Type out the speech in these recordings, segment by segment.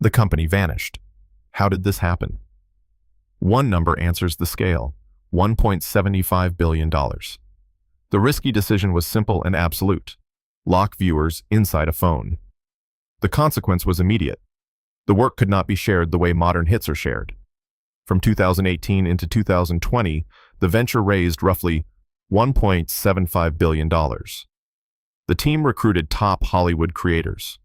The company vanished. How did this happen? One number answers the scale: $1.75 billion. The risky decision was simple and absolute: lock viewers inside a phone. The consequence was immediate. The work could not be shared the way modern hits are shared. From 2018 into 2020, the venture raised roughly $1.75 billion. The team recruited top Hollywood creators.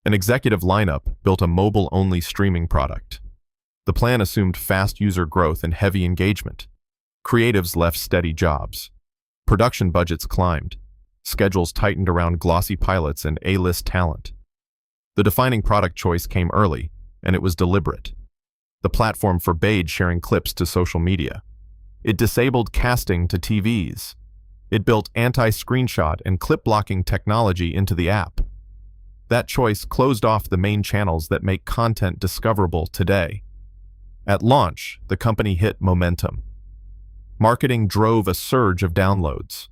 An executive lineup built a mobile-only streaming product. The plan assumed fast user growth and heavy engagement. Creatives left steady jobs. Production budgets climbed. Schedules tightened around glossy pilots and A-list talent. The defining product choice came early, and it was deliberate. The platform forbade sharing clips to social media. It disabled casting to TVs. It built anti-screenshot and clip-blocking technology into the app. That choice closed off the main channels that make content discoverable today. At launch, the company hit momentum. Marketing drove a surge of downloads.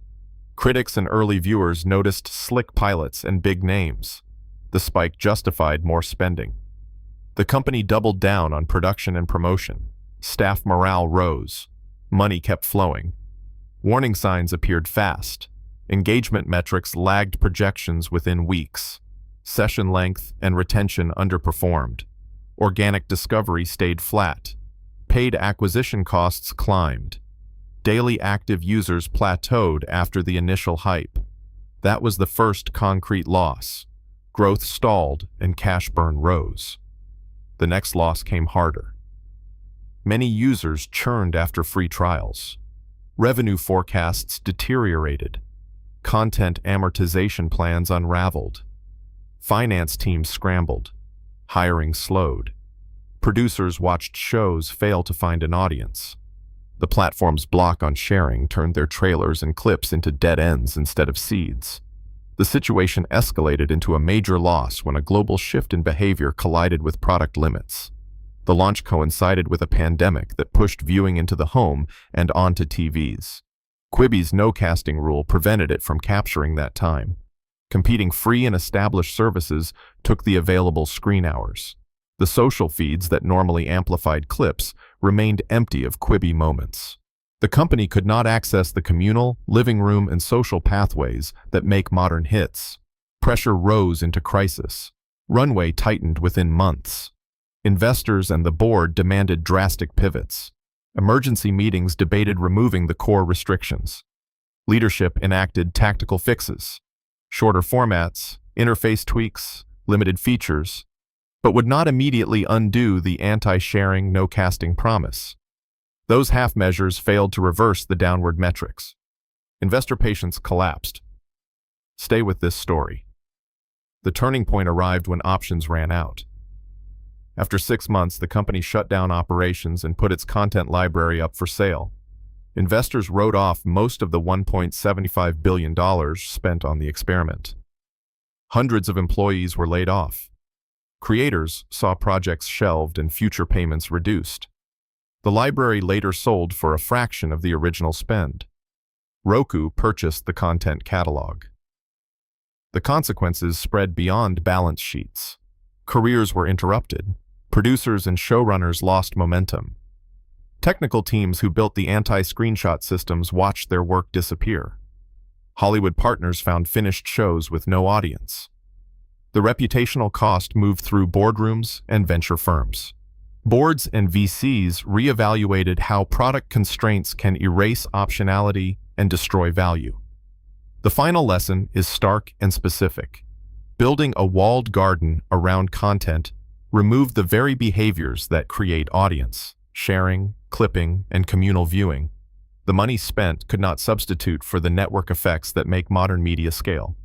Critics and early viewers noticed slick pilots and big names. The spike justified more spending. The company doubled down on production and promotion. Staff morale rose. Money kept flowing. Warning signs appeared fast. Engagement metrics lagged projections within weeks. Session length and retention underperformed. Organic discovery stayed flat. Paid acquisition costs climbed. Daily active users plateaued after the initial hype. That was the first concrete loss. Growth stalled and cash burn rose. The next loss came harder. Many users churned after free trials. Revenue forecasts deteriorated. Content amortization plans unraveled. Finance teams scrambled. Hiring slowed. Producers watched shows fail to find an audience. The platform's block on sharing turned their trailers and clips into dead ends instead of seeds. The situation escalated into a major loss when a global shift in behavior collided with product limits. The launch coincided with a pandemic that pushed viewing into the home and onto TVs. Quibi's no-casting rule prevented it from capturing that time. Competing free and established services took the available screen hours. The social feeds that normally amplified clips remained empty of Quibi moments. The company could not access the communal, living room, and social pathways that make modern hits. Pressure rose into crisis. Runway tightened within months. Investors and the board demanded drastic pivots. Emergency meetings debated removing the core restrictions. Leadership enacted tactical fixes. Shorter formats, interface tweaks, limited features, but would not immediately undo the anti-sharing, no-casting promise. Those half measures failed to reverse the downward metrics. Investor patience collapsed. Stay with this story. The turning point arrived when options ran out. After 6 months, the company shut down operations and put its content library up for sale. Investors wrote off most of the $1.75 billion spent on the experiment. Hundreds of employees were laid off. Creators saw projects shelved and future payments reduced. The library later sold for a fraction of the original spend. Roku purchased the content catalog. The consequences spread beyond balance sheets. Careers were interrupted. Producers and showrunners lost momentum. Technical teams who built the anti-screenshot systems watched their work disappear. Hollywood partners found finished shows with no audience. The reputational cost moved through boardrooms and venture firms. Boards and VCs reevaluated how product constraints can erase optionality and destroy value. The final lesson is stark and specific. Building a walled garden around content removed the very behaviors that create audience: sharing, clipping, and communal viewing. The money spent could not substitute for the network effects that make modern media scale.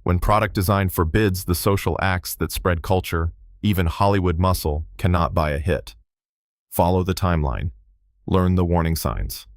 When product design forbids the social acts that spread culture, even Hollywood muscle cannot buy a hit. Follow the timeline. Learn the warning signs.